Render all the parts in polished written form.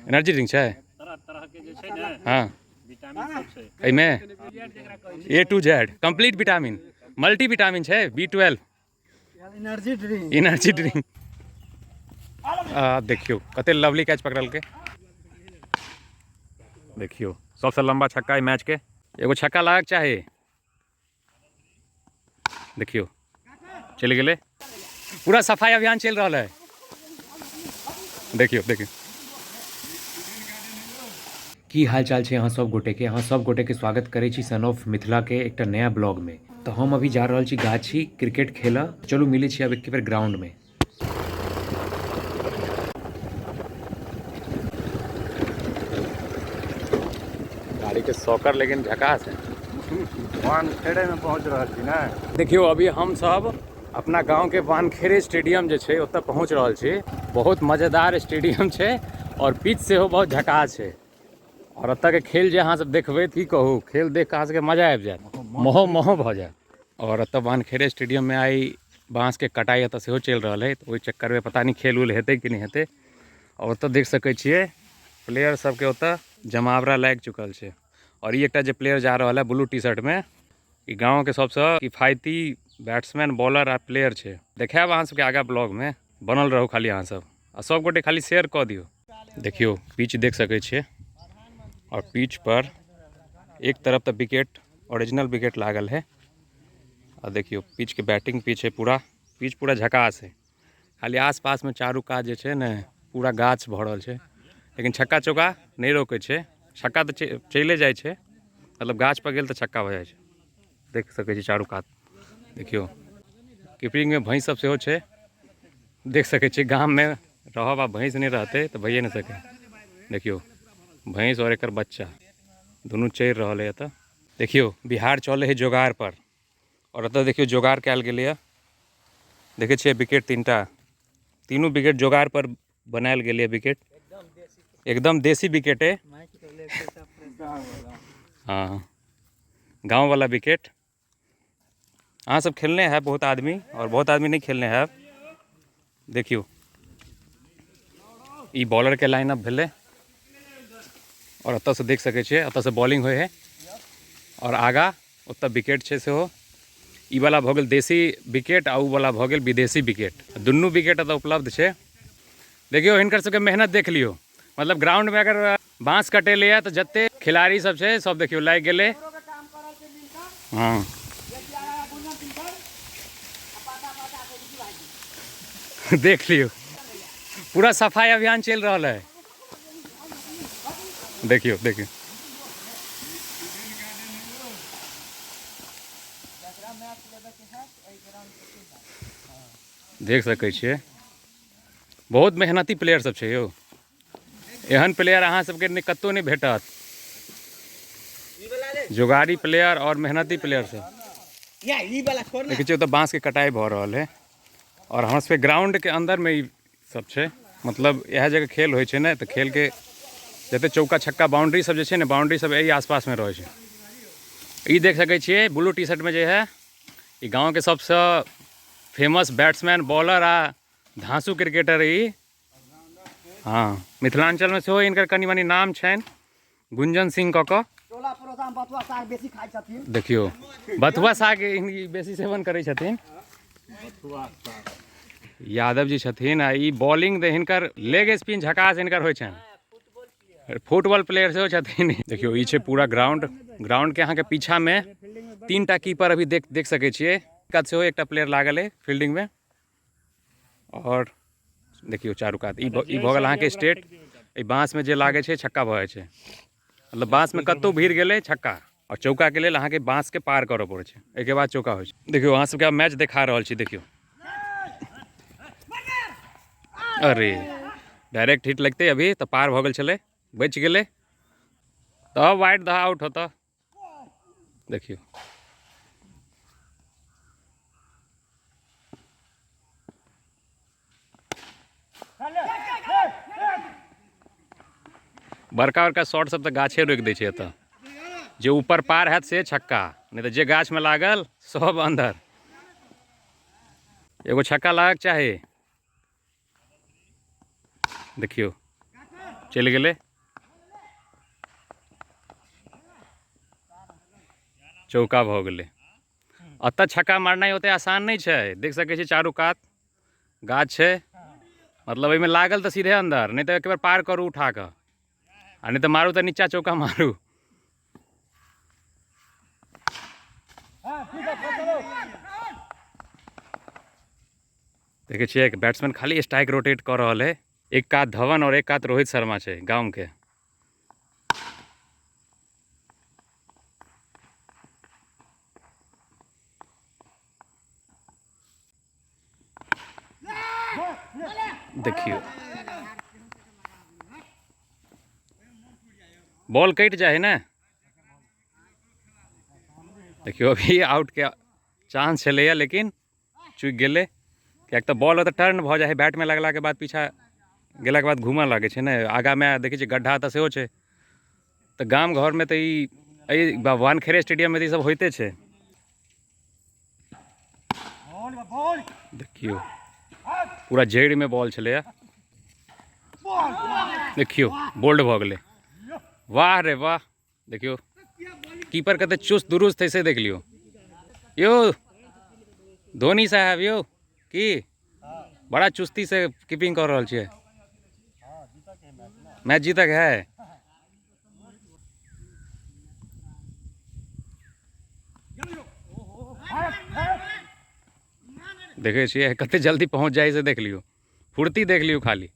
Energy drink है तरह तरह के जे छै ने हाँ विटामिन सब छै एहिमे A to Z complete vitamin multi vitamin है B12 एनर्जी ड्रिंक देखियो कते लवली कैच पकड़ल के देखियो सबसे लंबा छक्का मैच के एगो छक्का लागक चाही देखियो चल गए पूरा सफाई अभियान चल रहा है देखियो देखियो की हाल चाल है अहाँ सब गोटे के स्वागत करे छी सन ऑफ मिथिला के एक नया ब्लॉग में। तो हम अभी जा रहा छी गाछी क्रिकेट खेला चलू मिले छी अब एक बेर ग्राउंड में। गाड़ी के सॉकर लेकिन झकास है वानखेड़े में पहुंच रहा छी ना। देखियो अभी हम सब अपना गांव के वानखेड़े स्टेडियम जे छे ओतऽ पहुंच रहल छी। बहुत मजेदार स्टेडियम छे और पिच से हो बहुत झकास है और अतः के खेल जे अहाँ सब देखबे की कहू खेल देख के अहाँ सबके मजा आबि जाएत मोह मोह भ जाए। और अतः वानखेड़े स्टेडियम में आई बाँस के कटाई अतः सेहो चल रहा है तो ओहि चक्कर में पता नहीं खेल उल हेतै कि नहीं हेतै। और अतः देख सकै छियै प्लेयर सबके ओतऽ जमावड़ा लागि चुकल छै। और ये एक जे प्लेयर जा रहा है ब्लू टी शर्ट में ई गाँव के सबसे किफायती बैट्समैन बॉलर आ प्लेयर है। देखाब अहाँ सबके आगा ब्लॉग में बनल रहू खाली अहाँ सब आ सब गोटे खाली शेयर कऽ दियो। देखियो पिच देख सकै छियै और पिच पर एक तरफ तो विकेट ओरिजिनल विकेट लागल है और देखियो पिच के बैटिंग पिच है पूरा पिच पूरा झकास है। खाली आसपास में चारू कात जे छै ने पूरा गाछ भरल छै लेकिन छक्का चौका नहीं रोके छै। छक्का तो चले जाए छै मतलब गाछ पर गेल तो छक्का हो जाए छै। देख सकै छी चारू कात देखियो कीपिंग में भैंस सब सेहो छै देख सकै छी। गाम में रहब आ भैंस नहीं रहते तो भइए नहीं सके। देखियो भैंस और एक बच्चा दोनों चल रहा है। अतः देखियो बिहार चले है जोगार पर और अतः देखियो जोगार कल गए देखे छे विकेट तीनों विकेट जोगार पर बनायल गए विकेट एकदम देसी विकेट है। हाँ गांव वाला विकेट अहाँ सब खेलने हैं बहुत आदमी और बहुत आदमी नहीं खेलने हैं। देखियो ई बॉलर के लाइनअप भेले और अतः से देख सके छे अतः से बॉलिंग होए है और आगा ओतः विकेट छे से हो ई वाला भ गेल देसी विकेट आ उ वाला भ गेल विदेशी विकेट दुनू विकेट अतः उपलब्ध छे। देखियो हिनकर सबके मेहनत देख लियो मतलब ग्राउंड में अगर बाँस कटेले है तो जते खिलाड़ी सब छे सब देखियो लाग गेले। हाँ देख लियो पूरा सफाई अभियान चल रहा है। देखियो देखियो देख सकै छियै बहुत मेहनती प्लेयर सब छै यौ। एहन प्लेयर अहाँ सबके कतौ नहीं भेटत जुगाड़ी प्लेयर और मेहनती प्लेयर सब देखिए छियै तो बाँस के कटाई भ रहल है और हमरा सबके ग्राउंड के अंदर में ई सब छै मतलब यह जगह खेल होइ छै ने तो खेल के जते चौका छक्का बाउंड्री सब जे छै ने बाउंड्री सब यही आसपास में रहे छै। ई देख सकै छियै ब्लू टी शर्ट में जे है ई गाँव के सबसे फेमस बैट्समैन बॉलर आ धांसू क्रिकेटर ई। हाँ मिथिलांचल में सेहो इनकर कनी मनी नाम छनि गुंजन सिंह कऽ देखियो बथुआ साग बेसी सेवन करै छथिन यादव जी छथिन आ ई बॉलिंग दे हिनकर लेग स्पिन झकास हिनकर होइ छनि फुटबॉल प्लेयर सेहो छथिन। देखियो ई छै पूरा ग्राउंड के अहाँ के पीछा में 3टा कीपर अभी देख सकै छियै कात सेहो एकटा प्लेयर लागल है फील्डिंग में और देखियो चारू कात ई भ गेल अहाँ के स्टेट ई बाँस में जे लागे छै छक्का भ जाए छै मतलब बाँस में कतौ भीड़ गेले छक्का और चौका के लेल अहाँ के बाँस के पार करऽ पड़े छै एके बाद चौका होइ छै। देखियो अहाँ सबके मैच देखा रहल छी देखियो अरे डायरेक्ट हिट लगते अभी तो पार भ गेल छले बच गेले तब वाइड द आउट होता। देखियो बड़का बड़का शॉट सब तो गाछे रोक दै छै एतऽ जे ऊपर पार हैत से छक्का नहीं तो जे गाछ में लागल सब अंदर। एगो छक्का लागक चाही देखियो चलि गेलै, चौका भऽ गेलै। एतऽ छक्का मारनाइ ओते आसान नहीं छै, देख सकै छी चारू कात गाछ छै, मतलब एहिमे लागल तऽ सीधे अंदर, नहीं तऽ एक बार पार करू उठा कऽ, आ नहीं तऽ मारू तऽ नीचा चौका मारू। देखै छियै बैट्समैन खाली स्ट्राइक रोटेट कर रहल है, एक कात धवन और एक कात रोहित शर्मा छै गाँव के। देखियो बॉल कट जाए है ना, देखियो अभी आउट के चांस चले, लेकिन चूक गेले, क्या तो बॉल तो टर्न भ जाए है, बैट में लगला के बाद पीछा गेला के बाद घूमऽ लगे छै ने, आगा में देखै छी गड्ढा तऽ सेहो छै, तऽ गाम घर में तऽ ई वानखेड़े स्टेडियम में तऽ ई सब होइते छै। देखियो पूरा जड़ में बॉल चले, देखियो बोल्ड भ गेलै, वाह रे वाह। देखियो कीपर कते चुस्त दुरुस्त है से देख लियो। यो धोनी साहब यो की बड़ा चुस्ती से कीपिंग कर रहल छियै, मैच जीतक है। देखे छियै कते जल्दी पहुंच जाए से देख लियो, फुर्ती देख लियो खाली।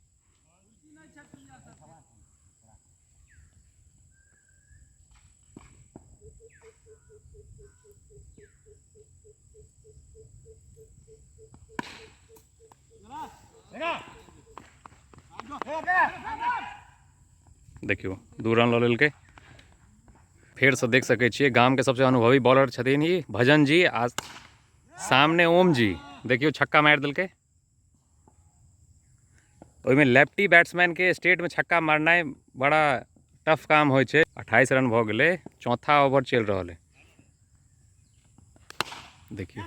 देखियो 2 रन लऽ लेलकै। फेर से देख सकै छियै गाम के सबसे अनुभवी बॉलर छथिन ई भजन जी, आज सामने ओम जी। देखियो छक्का मार देलकै, ओहिमे लेफ्टी बैट्समैन के स्टेट में छक्का मारनाइ बड़ा टफ काम होइ छै। 28 रन भ गेलै, चौथा ओवर चल रहल है। देखियो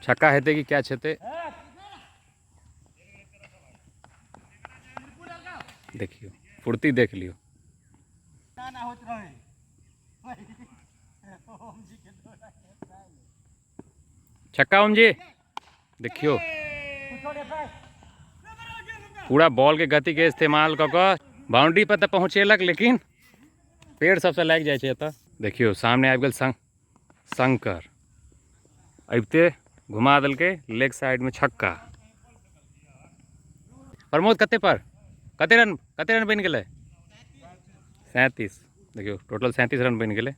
छक्का हेतै कि कैच हेतै, देखियो फुर्ती देख लियो। छक्का ओम जी, देखियो पूरा बॉल के गति के इस्तेमाल क के बाउंड्री पर तो पहुँचेलक, लेकिन पेड़ सबसे लाग जाए छै एतऽ। देखियो सामने आबि गेल शंकर, अबिते घुमा देलकै लेग साइड में छक्का। प्रमोद कते पर कते रन बन गेलै? 37। देखियो टोटल 37 रन बन गेलै,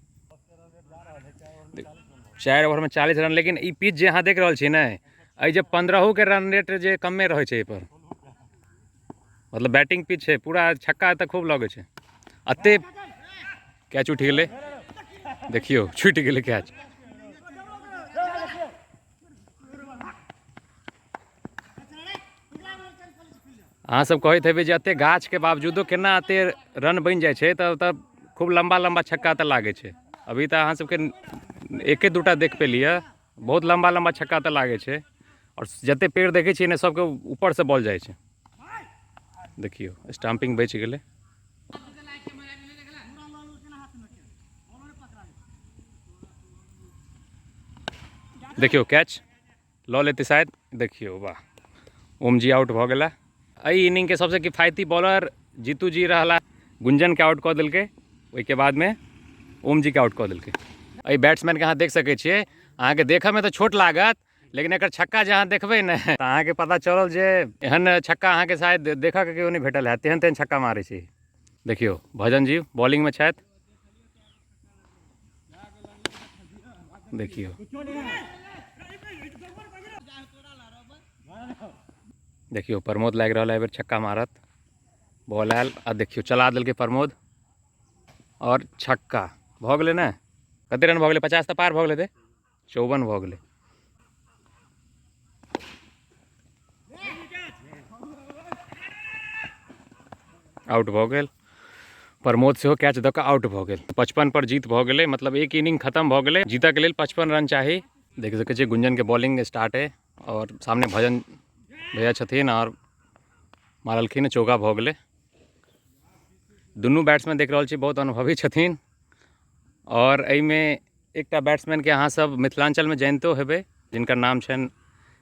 4 ओवर में 40 रन। लेकिन ई पिच जे अहाँ देख रहल छियै ने, एहि जे 15 के रन रेट जे कमे रहै छै पर, मतलब बैटिंग पिच है, पूरा छक्का तक खूब लगे छै। अते कैच उठ गेलै, देखियो छूट गेलै कैच। अहाँ सब कहते हेबै जे अते गाछ के बावजूदो केना अते रन बन जाए छै, तब खूब लंबा लंबा छक्का तऽ लागे छै। अभी तऽ अहाँ सबके एके दूटा देख पेलिए, बहुत लंबा लंबा छक्का तऽ लागे छै, और जते पेड़ देखे छियै ने सबके ऊपर से बॉल जाए छै। देखियो स्टम्पिंग बच गेलै, देखियो कैच लऽ लेते शायद। देखियो वाह, ओम जी आउट भऽ गेला। एहि इनिंग के सबसे किफायती बॉलर जीतू जी रहला, गुंजन के आउट कऽ देलकै, ओहिके बाद में ओम जी के आउट कऽ देलकै। एहि बैट्समैन के अहाँ देख सकै छियै, अहाँके देखऽ में तऽ छोट लागत, लेकिन एकर छक्का जे अहाँ देखबै ने तऽ अहाँके पता चलल जे एहन छक्का अहाँके शायद देखऽ के केओ नहि भेटल है, तेहन तेहन छक्का मारै छै। देखियो भजन जी बॉलिंग में छथि, देखियो देखियो प्रमोद लाग रहा है, छक्का मारत, बॉल आयल आ देखियो चला दिल के प्रमोद, और छक्का भ गेलै ने। कते रन भ गेलै? 50 तऽ पार भ गेलै, 54 भ गेलै। आउट भ गेल प्रमोद, सेहो कैच दऽ कऽ आउट भ गेल। 55 पर जीत भ गेलै, मतलब एक इनिंग खत्म भ गेलै। जीतऽ के लेल 55 रन चाही। देख सकै छियै गुंजन के बॉलिंग स्टार्ट है, और सामने भजन भैया छथिन और मारलखिन चौका भऽ गेलै। दुनू बैट्समैन देख रहल छी बहुत अनुभवी छथिन और एहिमे एकटा बैट्समैनके अहाँ सब मिथिलांचलमे जानितो हेबै जिनकर नाम छनि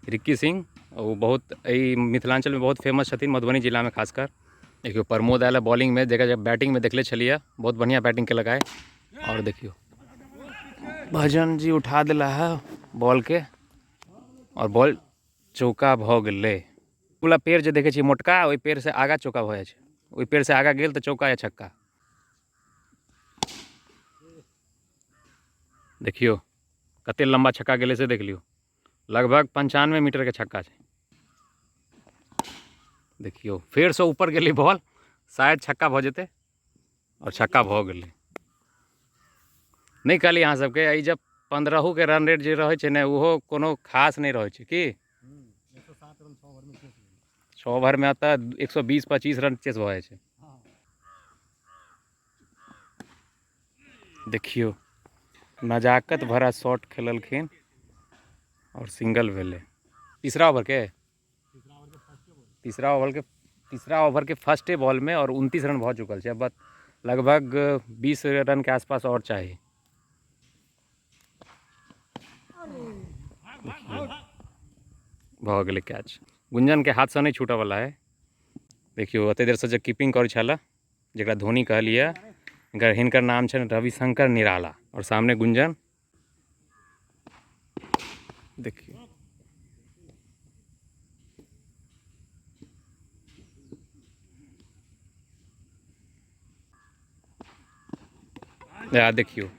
रिक्की सिंह। ओ बहुत एहि मिथिलांचलमे बहुत फेमस छथिन, मधुबनी जिलामे खासकर। देखियो प्रमोद आयल बॉलिंगमे, जब बैटिंगमे देखले छलिए बहुत बढ़िया बैटिंग केलक आइ। और देखियो भजन जी उठा दिला है बॉल के और बॉल चौका भऽ गेलै। पूरा पेड़ जे देखै छी मोटका, ओहि पेड़ से आगा चौका भऽ जाइ छै। ओहि पेड़ से आगा गेल तऽ चौका या छक्का। देखियो कते लंबा छक्का गेलै से देख लियो, लगभग 95 मीटर के छक्का छै। देखियो फेर से ऊपर गेलै बॉल, शायद छक्का भऽ जेतै और छक्का भऽ गेलै। नहीं कहली अहाँ सबके एहि जब 15 के रन रेट जे रहै छै ने, ओहो कोनो खास नहीं रहै छै की। 6 ओवरमे तऽ 120-25 रन चेस भऽ जाइ छै। देखियो नजाकत भरा शॉट खेललखिन और सिंगल भेलै। तीसरा ओवर के फर्स्टे बॉल में और 29 रन भऽ चुकल छै। अब लगभग 20 रन के आसपास और चाही। भऽ गेलै कैच। गुंजन के हाथ से नहीं छूटऽ वाला है। देखियो एते देर से जे कीपिंग करै छला, जकरा धोनी कहलिए, हिनकर नाम छनि रविशंकर निराला और सामने गुंजन। देखियो या देखियो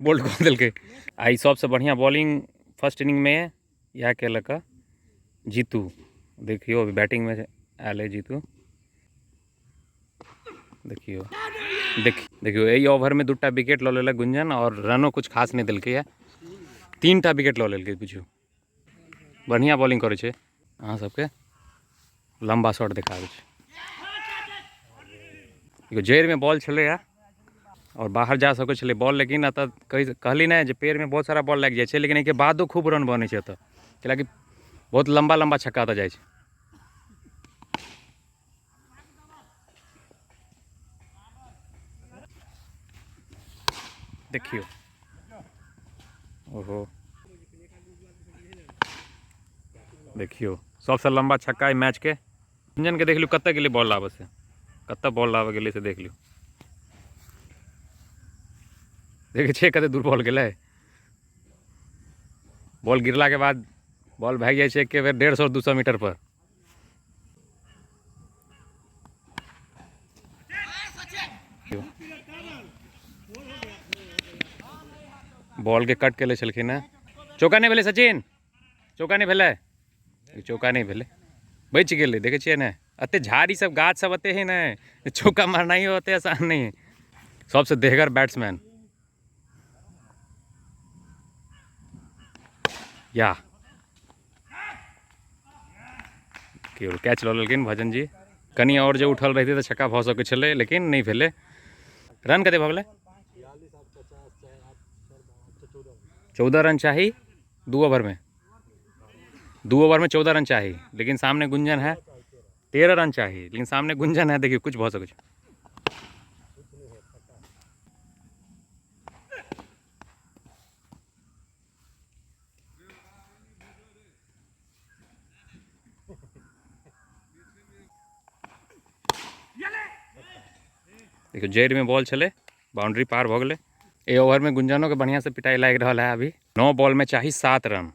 बोल्ड कऽ देलकै। आई सबसे बढ़िया बॉलिंग फर्स्ट इनिंग में यह केलक जीतू। देखियो अभी बैटिंग में आयल है जीतू। देखियो यही ओवर में 2टा विकेट लऽ लेलक गुंजन और रनो कुछ खास नहीं दिलकै है। 3टा विकेट लऽ लेलकै बुझियो। बढ़िया बॉलिंग करे छै। अहाँ सबके लंबा शॉट देखाबै छै। देखियो जड़ में बॉल छलै है और बाहर जा सकै छलै बॉल, लेकिन एतऽ कहली नहीं जे पेड़ में बहुत सारा बॉल लागि जाइ छै, लेकिन एहिके बादो खूब रन बनै छै एतऽ, कैलाकि बहुत लंबा लंबा छक्का एतऽ जाइ छै। देखियो ओहो देखियो सबसे लंबा छक्का है मैच के। गुंजन के देख लियो कतऽ गेलै बॉल लाबऽ से, कतऽ बॉल लाबऽ गेलै से देख लियो। देखे छियै कते दूर बॉल गेलै। बॉल गिरला के बाद बॉल भाग जाइ छै एके बेर 150-200 मीटर पर। बॉल के कट केले छलखिन है। चौका नहीं भेलै सचिन, चौका नहीं भेलै, चौका नहीं भेलै, बचि गेलै। देखे छियै ने एते झाड़ी सब गाछ सब एते है ने, चौका मारना ही ओते आसान नहीं है। सबसे देहगर बैट्समैन या कैच लऽ लेलखिन भजन जी। कनी और जे उठल रहितै तऽ छक्का भऽ सकै छलै, लेकिन नहीं भेलै। रन कते भऽ गेलै? 14 रन चाही 2 ओवर में। 2 ओवर में 14 रन चाहिए, लेकिन सामने गुंजन है। 13 रन चाहिए, लेकिन सामने गुंजन है। देखिए कुछ बहुत कुछ। देखियो जड़ में बॉल चले, बाउंड्री पार भऽ गेलै। ए ओवर में गुंजनों के बढ़िया से पिटाई लाग रहा है। अभी 9 बॉल में चाहिए 7 रन।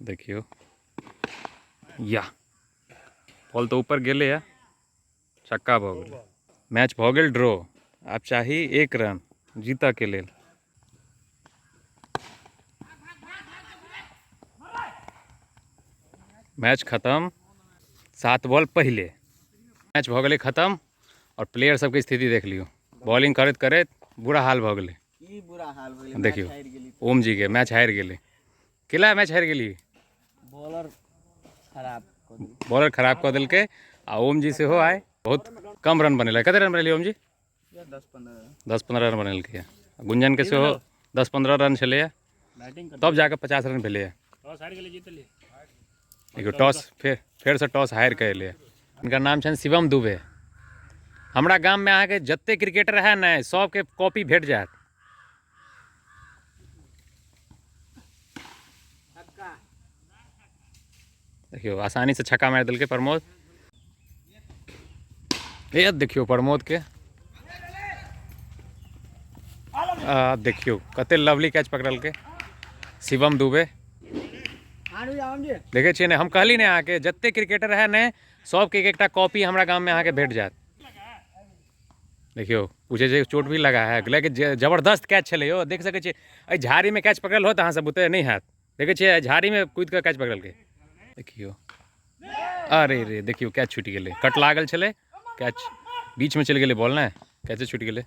देखियो या बॉल तो ऊपर गेले है, छक्का भऽ गेलै। मैच भऽ गेल ड्रॉ। अब चाहिए 1 रन जीतऽ के लेल। मैच खत्म 7 बॉल पहले। मैच भऽ गेलै खत्म और प्लेयर सबके स्थिति देख लियो। बॉलिंग करैत करैत बुरा हाल भऽ गेलै। की बुरा हाल भऽ गेलै? देखियो ओम जी के मैच हारि गेलै। केला मैच हारि गेली? बॉलर खराब कऽ देलकै आ ओम जी सेहो आइ बहुत कम रन बनेलक। कते रन बनेलियै ओम जी? 10-15 रन बनेलकै। गुंजन के सेहो 10-15 रन छलै, तब जाके 50 रन भेलै। देखियो टॉस फेर से टॉस हार कर लिए। इनका नाम छनि शिवम दुबे। हमरा गाम में अहाँके जते क्रिकेटर है ने सबके कॉपी भेट जायत। देखियो आसानी से छक्का मार दिलके प्रमोद। ये देखियो प्रमोद के देखियो कते लवली कैच पकड़ल के शिवम दुबे। देखे छियै ने हम कहली ने अहाँके जते क्रिकेटर है ने सबके एक कॉपी हमरा गाम में अहाँके भेट जायत। देखियो पूछे जे चोट भी लगा है लेकिन जबरदस्त कैच छले यो। देख सके छियै एहि झाड़ी में कैच पकड़ल होत अहाँ सब बुते नहीं हैत। देखे छियै झाड़ी में कूद के कैच पकड़ल के। देखियो अरे रे देखियो कैच छूट गेले। कट लागल छले कैच बीच में चल गेले बॉल ने कैसे छूट गेले।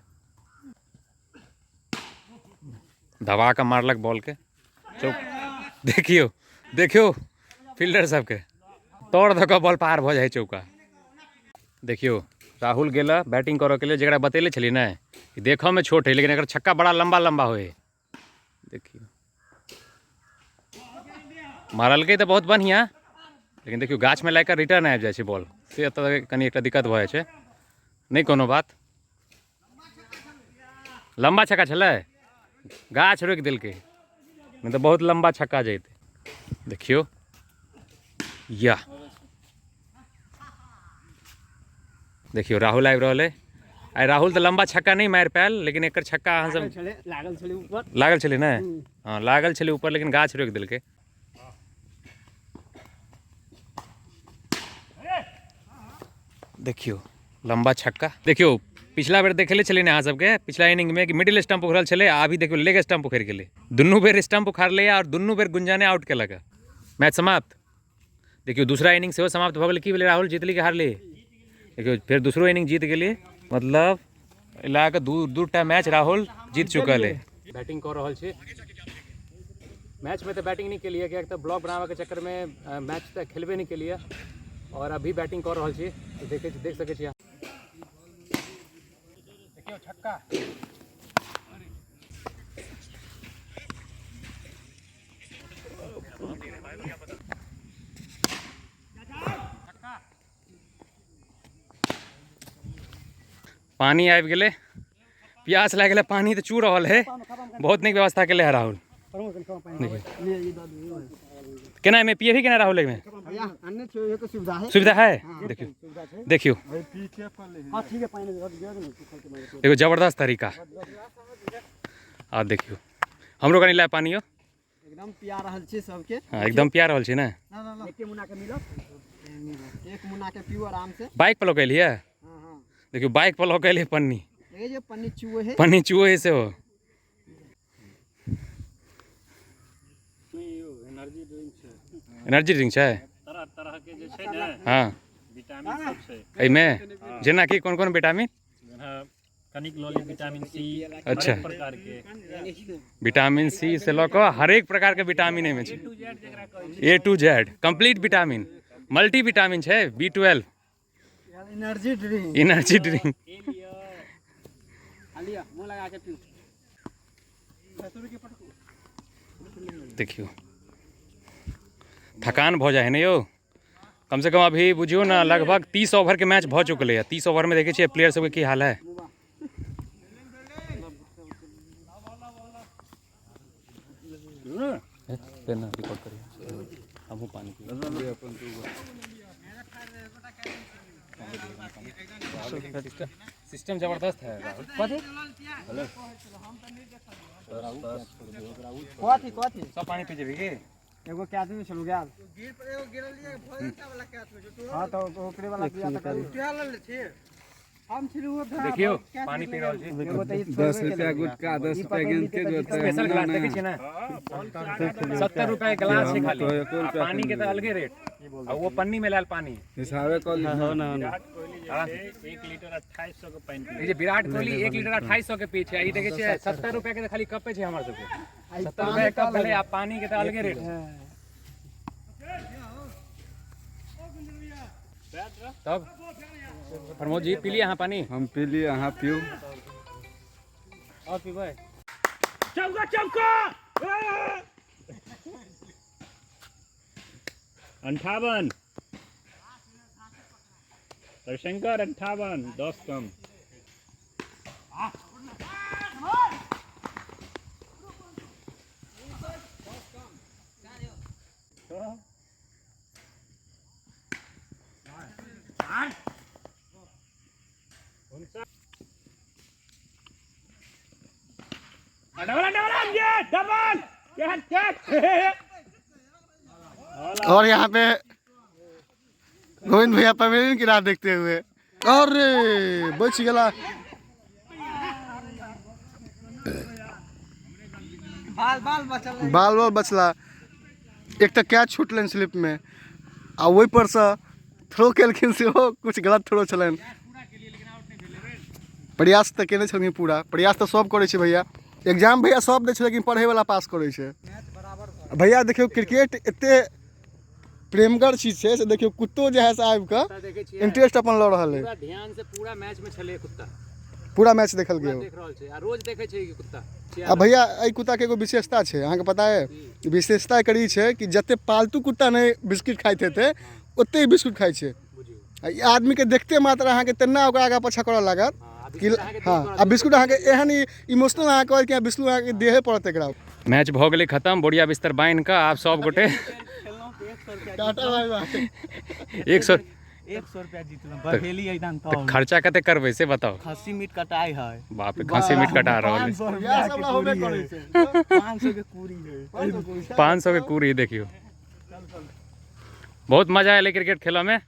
दबा के मारलक बॉल के चौक। देखियो देखियो फील्डर सबके तोड़ धऽ कऽ बॉल पार भऽ जाइ चौका। देखियो राहुल गेला बैटिंग करऽ के लिए जरा बतेले छलिए ने कि देखऽ में छोट है लेकिन एकर छक्का बड़ा लंबा लंबा होए। देखियो मारलकै तऽ बहुत बढ़िया लेकिन देखियो गाछ में लागिकऽ रिटर्न आबि जाइ छै बॉल से एतऽ कनी एकटा दिक्कत भऽ जाइ छै। नहीं कोनो बात लंबा छक्का छलै गाछ रोकि देलकै नहीं तो बहुत लंबा छक्का जैते। देखियो या देखियो राहुल आबि रहल है। आइ राहुल तो लंबा छक्का नहीं मारि पायल लेकिन एकर छक्का अहाँ सब लागल छलै ने। हाँ लागल छलै ऊपर लेकिन गाछ रोकि देलकै। देखियो लंबा छक्का। देखियो पिछला बेर देखले छलै ने अहाँ सबके पिछला इनिंग में कि मिडिल स्टंप उखड़ल छलै अभी देखियो लेग स्टंप उखड़ि गेलै। दुनू बेर स्टंप उखाड़लै और दुनू बेर गुंजाने आउट केलक। मैच समाप्त। देखियो दूसरा इनिंग सेहो समाप्त भऽ गेलै। की भेलै राहुल जीतली कि हारली। देखियो फिर दूसरो इनिंग जीत गेली मतलब ला के दूटा मैच राहुल जीत चुकल है। बैटिंग कर रहल छी मैच में तो बैटिंग नहीं केलिए किया तो ब्लॉग बनावे के चक्कर में मैच तो खेलबे नहीं केलिए और अभी बैटिंग कर रहल छी। देख सके छी देखियो छक्का। पानी आबि गेलै प्यास लागि गेलै पानी तऽ चू रहल है। बहुत नीक व्यवस्था केले है राहुल। केना एहिमे पिए भी केना राहुल एहिमे सुविधा है। देखियो देखियो देखियो जबरदस्त तरीका। आ देखियो हमरो कनी लाए पानी एकदम पिया रहल छी सबके। हाँ एकदम पिया रहल छी ने। एके मुना के मिलो एक मुना के पियो आराम से। बाइक पर लौकेलिए। देखियो बाइक पर लौकेलिए पन्नी। ये जो पन्नी चुए है पन्नी चुए से हो। एनर्जी ड्रिंक छै तरह तरह के जे छै ने हाँ विटामिन सब छै एहिमे जेना कि कोन कोन विटामिन। कनिक लॉ ली विटामिन सी अच्छा हर प्रकार के विटामिन सी से लऽ कऽ हरेक प्रकार के विटामिन एहिमे छै। A to Z complete vitamin multi vitamin छै B12 energy drink. Energy drink. Alia मुंह लगा के पी। देखियो थकान भऽ जाइ है ने यो। कम से कम अभी बुझियो ना लगभग 30 ओवर के मैच भऽ चुकले है। 30 ओवर में देखे छियै प्लेयर सबके की हाल है। रिकॉर्ड करिए हमहूँ पानी सिस्टम जबरदस्त है। कथी कथी सब पानी पी जेबी की एगो के आदमी चलू गेल गिर पर एगो गिरल लिए भोजन वाला के आदमी जो। हां तो ओकरे वाला पिया त उठा ले छी हम छिलू वो। देखियो पानी पी रहल छी। एगो त 10 रुपया गुटका 10 रुपया गिन के जो स्पेशल ग्लास देखै छी ना 70 रुपया ग्लास छै खाली। पानी के तो अलगे रेट और वो पन्नी में लाल पानी हिसाबे कल हो ना 1 लीटर 2800 के पानी पी। ये जे विराट कोहली 1 लीटर 2800 के पी छै। ई देखे छियै 70 रुपया के खाली कपे छै हमर सबके। 70 रुपया कप भेलै आ पानी के तो अलगे रेट है। तब प्रमोद जी पी लिए अहाँ पानी। हम पी लिए अहाँ पियो। और पीबै चौका चौका 58 रविशंकर 58 10 कम और यहाँ पे गोविंद भैया पवेलियन की राह देखते हुए अरे बच गया बाल बचला एक तो कैच छूटलन स्लिप में आ वही पर से थ्रो केलखिन से कुछ गलत थ्रो छलन प्रयास तो केने छलखिन पूरा प्रयास तो सब करे छे भैया एग्जाम भैया सब दे छे लेकिन पढ़े वाला पास करे छे भैया देखियो क्रिकेट एते प्रेमगर चीज छे से देखियो कुत्तो जे है से आबि के इंटरेस्ट अपन ल रहल है पूरा ध्यान से पूरा मैच में छले कुत्ता पूरा मैच देखल गेल देख रहल छै आ रोज देखे छै कि कुत्ता आ भैया एहि कुत्ता के एगो विशेषता छै अहाँ के पता है विशेषता करी छै कि जते पालतू कुत्ता नहीं बिस्किट खाइत हेतै ओते ही बिस्कुट खाइ छै ई आदमी के देखते मात्र अहाँ के तेना ओकरा आगा पाछा करऽ लागत कि हाँ आ बिस्कुट अहाँ के एहन इमोशनल अहाँ कहल कि बिस्कुट अहाँ के देहे पड़त एकरा मैच भ गेलै खत्म बोरिया बिस्तर बांध के आप सब गोटे टाटा बाय बाय 100 रुपया जीतलहुँ बहेली एकदम तो खर्चा कते करबै से बताओ खस्सी मीट कटाई है बाप रे खस्सी मीट कटा रहल है 500 यह सब ला होबे करै छै 500 के पूरी है 500 के कूरी देखियो बहुत मजा आयल क्रिकेट खेलऽ में